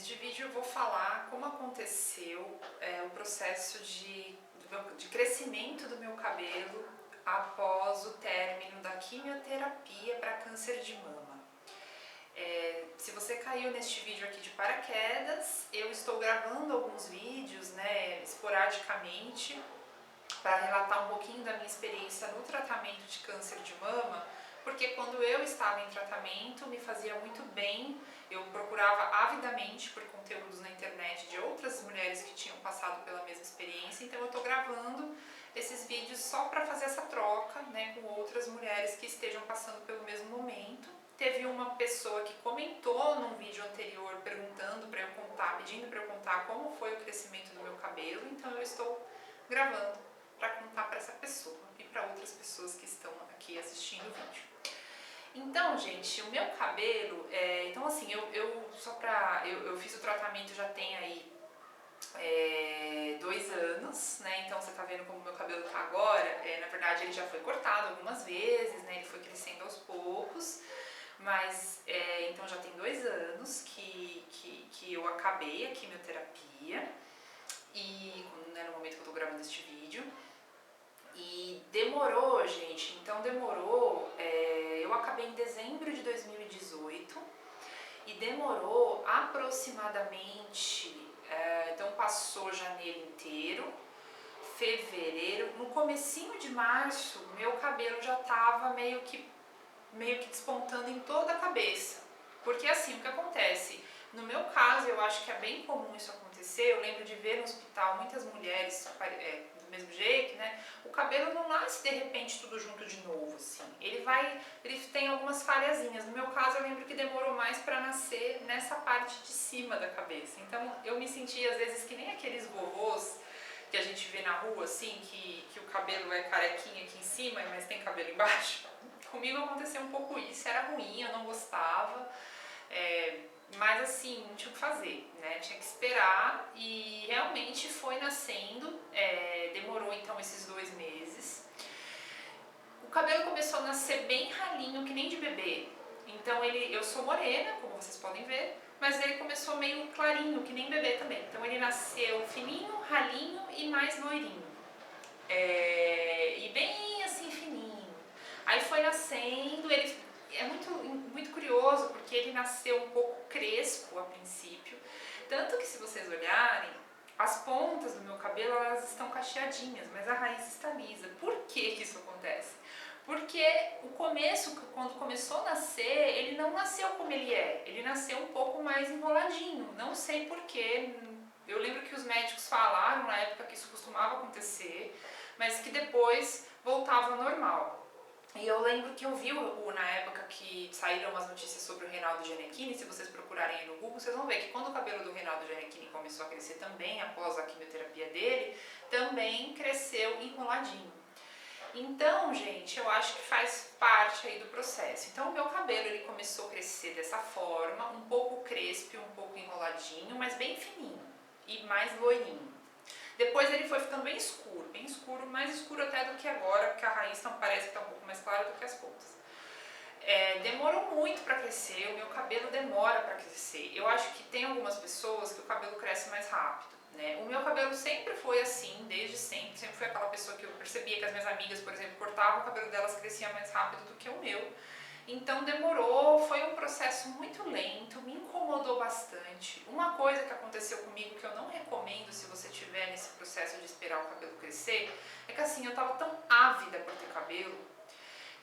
Neste vídeo eu vou falar como aconteceu o processo de crescimento do meu cabelo após o término da quimioterapia para câncer de mama. Se você caiu neste vídeo aqui de paraquedas, eu estou gravando alguns vídeos, esporadicamente, para relatar um pouquinho da minha experiência no tratamento de câncer de mama, porque quando eu estava em tratamento me fazia muito bem, eu procurava avidamente por conteúdos na internet de outras mulheres que tinham passado pela mesma experiência, então eu estou gravando esses vídeos só para fazer essa troca, com outras mulheres que estejam passando pelo mesmo momento. Teve uma pessoa que comentou num vídeo anterior perguntando para eu contar, pedindo para eu contar como foi o crescimento do meu cabelo, então eu estou gravando para contar para essa pessoa e para outras pessoas que estão aqui assistindo o vídeo. Então, gente, o meu cabelo, eu fiz o tratamento já tem aí 2 anos, então você tá vendo como o meu cabelo tá agora. Na verdade ele já foi cortado algumas vezes, ele foi crescendo aos poucos, mas então já tem 2 anos que eu acabei a quimioterapia, e no momento que eu tô gravando este vídeo. E demorou, gente, eu acabei em dezembro de 2018 e demorou aproximadamente, então passou janeiro inteiro, fevereiro, no comecinho de março, meu cabelo já tava meio que despontando em toda a cabeça. Porque assim, o que acontece? No meu caso, eu acho que é bem comum isso acontecer. Eu lembro de ver no hospital muitas mulheres do mesmo jeito, o cabelo não nasce de repente tudo junto de novo, assim. Ele tem algumas falhazinhas. No meu caso, eu lembro que demorou mais para nascer nessa parte de cima da cabeça. Então, eu me sentia às vezes que nem aqueles vovôs que a gente vê na rua, assim, que o cabelo é carequinha aqui em cima, mas tem cabelo embaixo. Comigo aconteceu um pouco isso, era ruim, eu não gostava. Mas assim, não tinha o que fazer, tinha que esperar, e realmente foi nascendo, demorou então esses 2 meses. O cabelo começou a nascer bem ralinho, que nem de bebê. Então eu sou morena, como vocês podem ver, mas ele começou meio clarinho, que nem bebê também. Então ele nasceu fininho, ralinho e mais loirinho. E bem assim fininho. Aí foi nascendo, ele é muito curioso porque ele nasceu um pouco crespo a princípio, tanto que se vocês olharem, as pontas do meu cabelo elas estão cacheadinhas, mas a raiz está lisa. Por que isso acontece? Porque o começo, quando começou a nascer, ele não nasceu como ele nasceu um pouco mais enroladinho, não sei porquê. Eu lembro que os médicos falaram na época que isso costumava acontecer, mas que depois voltava ao normal. E eu lembro que eu vi na época que saíram umas notícias sobre o Reinaldo Gianecchini. Se vocês procurarem aí no Google, vocês vão ver que quando o cabelo do Reinaldo Gianecchini começou a crescer também, após a quimioterapia dele, também cresceu enroladinho. Então, gente, eu acho que faz parte aí do processo. Então, o meu cabelo ele começou a crescer dessa forma, um pouco crespo, um pouco enroladinho, mas bem fininho e mais loirinho. Depois ele foi ficando bem escuro, mais escuro até do que agora, porque a raiz parece que está um pouco mais clara do que as pontas. Demorou muito para crescer, o meu cabelo demora para crescer. Eu acho que tem algumas pessoas que o cabelo cresce mais rápido, O meu cabelo sempre foi assim, desde sempre foi aquela pessoa que eu percebia que as minhas amigas, por exemplo, cortavam o cabelo delas, crescia mais rápido do que o meu. Então demorou, foi um processo muito lento, me incomodou bastante. Uma coisa que aconteceu comigo que eu não recomendo se você estiver nesse processo de esperar o cabelo crescer, é que assim, eu tava tão ávida por ter cabelo,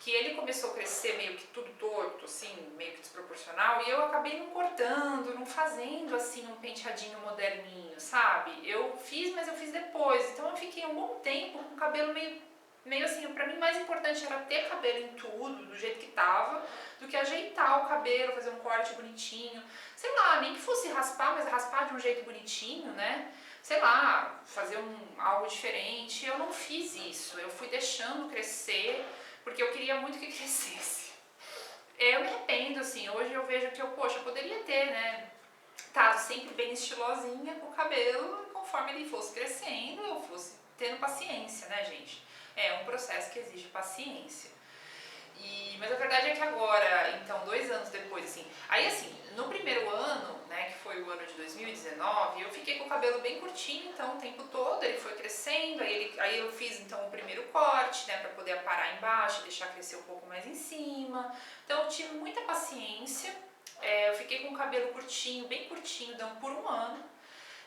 que ele começou a crescer meio que tudo torto, assim, meio que desproporcional, e eu acabei não cortando, não fazendo assim um penteadinho moderninho, sabe? Eu fiz, mas eu fiz depois, então eu fiquei um bom tempo com o cabelo meio assim, pra mim mais importante era ter cabelo em tudo, do jeito que tava, do que ajeitar o cabelo, fazer um corte bonitinho, sei lá, nem que fosse raspar, mas raspar de um jeito bonitinho, sei lá, fazer algo diferente. Eu não fiz isso, eu fui deixando crescer, porque eu queria muito que crescesse. Eu me arrependo, assim, hoje eu vejo que eu poderia ter, estado sempre bem estilosinha com o cabelo, e conforme ele fosse crescendo, eu fosse tendo paciência, gente? É um processo que exige paciência. Mas a verdade é que agora, então, 2 anos depois, assim, aí assim, no primeiro ano, que foi o ano de 2018, 2019 eu fiquei com o cabelo bem curtinho, então o tempo todo ele foi crescendo, aí eu fiz então o primeiro corte, né, para poder aparar embaixo, deixar crescer um pouco mais em cima. Então eu tive muita paciência, eu fiquei com o cabelo curtinho, bem curtinho, por um ano.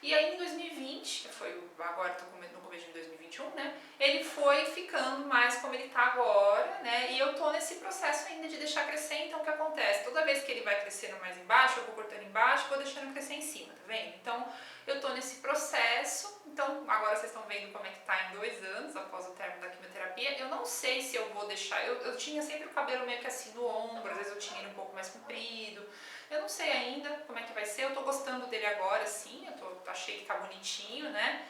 E aí em 2020, que foi agora no começo de 2021, né, ele foi ficando mais como ele tá agora, né, e eu tô nesse processo ainda de deixar crescer. Então o que acontece? Toda vez que ele vai crescendo mais embaixo, eu vou cortando embaixo e vou deixando crescer em cima, tá vendo? Então eu tô nesse processo. Então agora vocês estão vendo como é que tá em 2 anos após o término da quimioterapia. Eu não sei se eu vou deixar, eu tinha sempre o cabelo meio que assim no ombro, às vezes eu tinha ele um pouco mais comprido. Eu não sei ainda como é que vai ser, eu tô gostando dele agora sim, achei que tá bonitinho, né?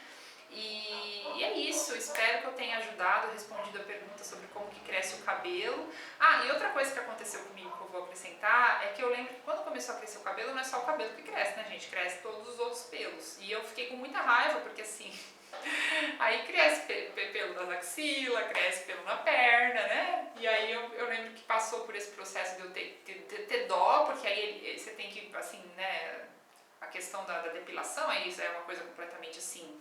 E é isso, espero que eu tenha ajudado, respondido a pergunta sobre como que cresce o cabelo. Ah, e outra coisa que aconteceu comigo que eu vou acrescentar é que eu lembro que quando começou a crescer o cabelo, não é só o cabelo que cresce, né, gente? Cresce todos os outros pelos. E eu fiquei com muita raiva, porque assim, aí cresce pelo das axilas, cresce pelo na perna, né? E aí eu lembro que passou por esse processo de eu ter dó, porque aí você tem que, assim, né, a questão da depilação, aí isso é uma coisa completamente assim,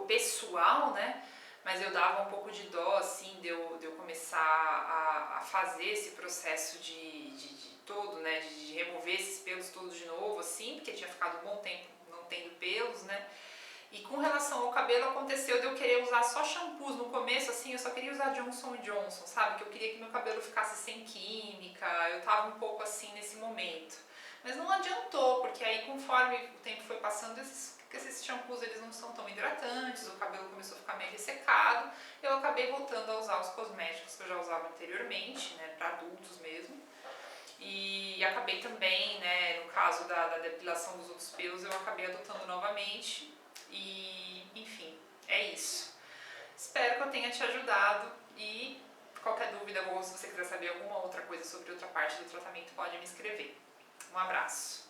pessoal, né? Mas eu dava um pouco de dó, assim, de eu começar a fazer esse processo de todo, né? De remover esses pelos todos de novo, assim, porque tinha ficado um bom tempo não tendo pelos, né? E com relação ao cabelo, aconteceu de eu querer usar só shampoos. No começo, assim, eu só queria usar Johnson & Johnson, sabe? Que eu queria que meu cabelo ficasse sem química, eu tava um pouco assim nesse momento. Mas não adiantou, porque aí conforme o tempo foi passando, esses shampoos eles não são tão hidratantes, o cabelo começou a ficar meio ressecado, eu acabei voltando a usar os cosméticos que eu já usava anteriormente, né, para adultos mesmo. E acabei também, né, no caso da depilação dos outros pelos, eu acabei adotando novamente. E, enfim, é isso. Espero que eu tenha te ajudado e qualquer dúvida ou se você quiser saber alguma outra coisa sobre outra parte do tratamento, pode me escrever. Um abraço.